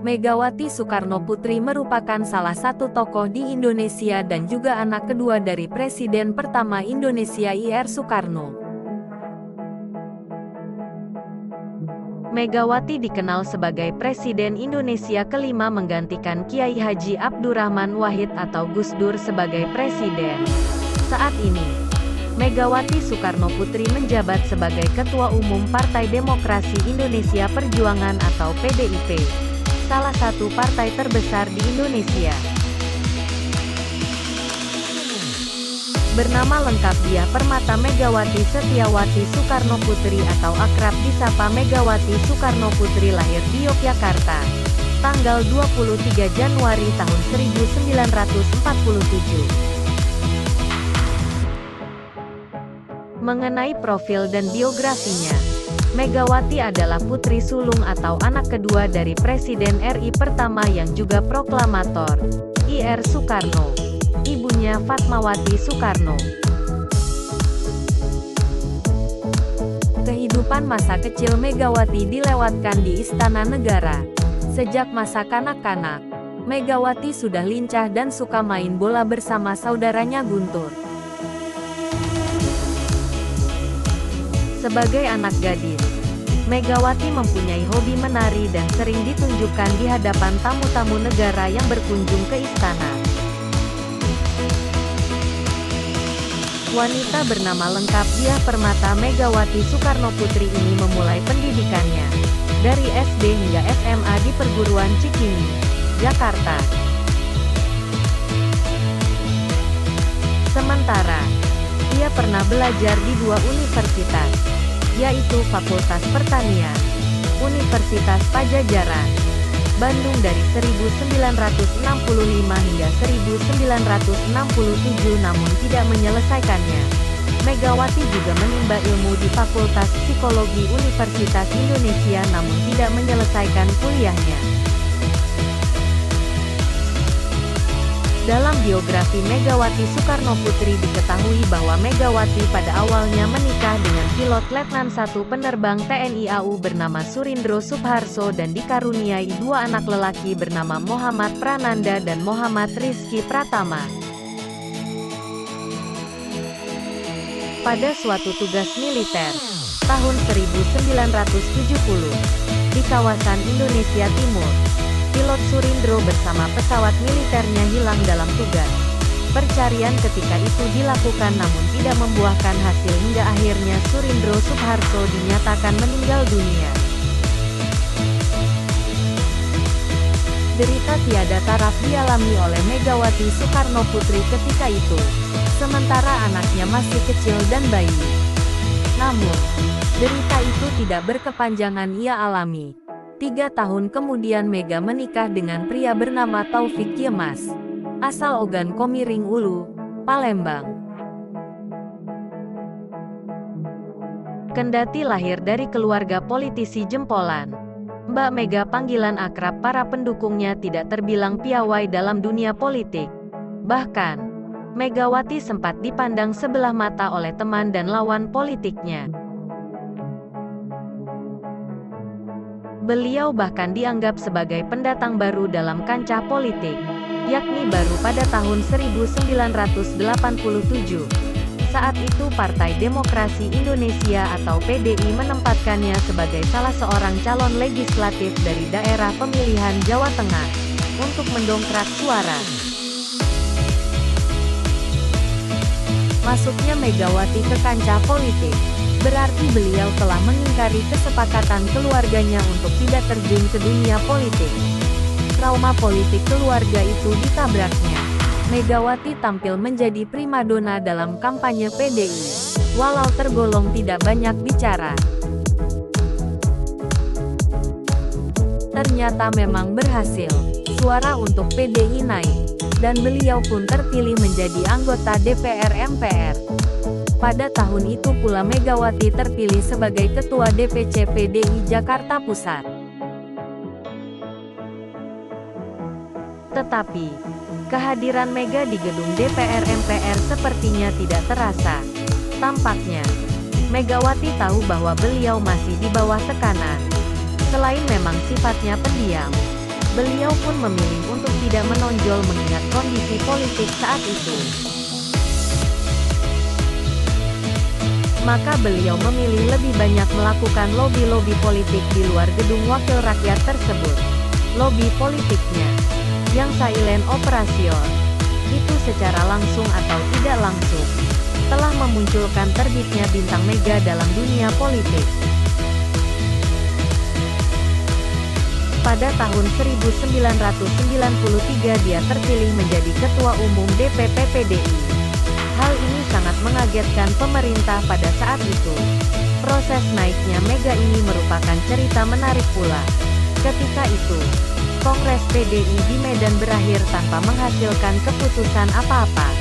Megawati Soekarnoputri merupakan salah satu tokoh di Indonesia dan juga anak kedua dari Presiden pertama Indonesia Ir Soekarno. Megawati dikenal sebagai Presiden Indonesia kelima menggantikan Kiai Haji Abdurrahman Wahid atau Gus Dur sebagai Presiden. Saat ini, Megawati Soekarnoputri menjabat sebagai Ketua Umum Partai Demokrasi Indonesia Perjuangan atau PDIP, salah satu partai terbesar di Indonesia. Bernama lengkap Diah Permata Megawati Setiawati Soekarnoputri atau akrab disapa Megawati Soekarnoputri lahir di Yogyakarta, tanggal 23 Januari tahun 1947. Mengenai profil dan biografinya, Megawati adalah putri sulung atau anak kedua dari Presiden RI pertama yang juga proklamator, Ir Soekarno. Ibunya Fatmawati Soekarno. Kehidupan masa kecil Megawati dilewatkan di Istana Negara. Sejak masa kanak-kanak, Megawati sudah lincah dan suka main bola bersama saudaranya Guntur. Sebagai anak gadis, Megawati mempunyai hobi menari dan sering ditunjukkan di hadapan tamu-tamu negara yang berkunjung ke istana. Wanita bernama lengkap Diah Permata Megawati Soekarnoputri ini memulai pendidikannya dari SD hingga SMA di Perguruan Cikini, Jakarta. Sementara, ia pernah belajar di dua universitas, yaitu Fakultas Pertanian, Universitas Pajajaran, Bandung dari 1965 hingga 1967 namun tidak menyelesaikannya. Megawati juga menimba ilmu di Fakultas Psikologi Universitas Indonesia namun tidak menyelesaikan kuliahnya. Dalam biografi Megawati Soekarnoputri diketahui bahwa Megawati pada awalnya menikah dengan pilot Letnan 1 penerbang TNI AU bernama Surindro Subharso dan dikaruniai dua anak lelaki bernama Muhammad Prananda dan Muhammad Rizky Pratama. Pada suatu tugas militer, tahun 1970, di kawasan Indonesia Timur, pilot Surindro bersama pesawat militernya hilang dalam tugas. Pencarian ketika itu dilakukan namun tidak membuahkan hasil hingga akhirnya Surindro Subharso dinyatakan meninggal dunia. Derita tiada taraf dialami oleh Megawati Soekarnoputri ketika itu, sementara anaknya masih kecil dan bayi. Namun, derita itu tidak berkepanjangan ia alami. 3 tahun kemudian Mega menikah dengan pria bernama Taufik Yemas, asal Ogan Komiring Ulu, Palembang. Kendati lahir dari keluarga politisi jempolan, Mbak Mega panggilan akrab para pendukungnya tidak terbilang piawai dalam dunia politik. Bahkan, Megawati sempat dipandang sebelah mata oleh teman dan lawan politiknya. Beliau bahkan dianggap sebagai pendatang baru dalam kancah politik, yakni baru pada tahun 1987. Saat itu Partai Demokrasi Indonesia atau PDI menempatkannya sebagai salah seorang calon legislatif dari daerah pemilihan Jawa Tengah, untuk mendongkrak suara. Masuknya Megawati ke kancah politik berarti beliau telah mengingkari kesepakatan keluarganya untuk tidak terjun ke dunia politik. Trauma politik keluarga itu ditabraknya. Megawati tampil menjadi primadona dalam kampanye PDI, walau tergolong tidak banyak bicara. Ternyata memang berhasil, suara untuk PDI naik, dan beliau pun terpilih menjadi anggota DPR MPR. Pada tahun itu pula Megawati terpilih sebagai Ketua DPC PDI Jakarta Pusat. Tetapi, kehadiran Mega di gedung DPR MPR sepertinya tidak terasa. Tampaknya, Megawati tahu bahwa beliau masih di bawah tekanan. Selain memang sifatnya pendiam, Beliau pun memilih untuk tidak menonjol mengingat kondisi politik saat itu. Maka beliau memilih lebih banyak melakukan lobi-lobi politik di luar gedung wakil rakyat tersebut. Lobi politiknya, yang silent operation, itu secara langsung atau tidak langsung, telah memunculkan terbitnya bintang mega dalam dunia politik. Pada tahun 1993 dia terpilih menjadi Ketua Umum DPP PDI. Hal ini sangat mengagetkan pemerintah pada saat itu. Proses naiknya Mega ini merupakan cerita menarik pula. Ketika itu, Kongres PDI di Medan berakhir tanpa menghasilkan keputusan apa-apa.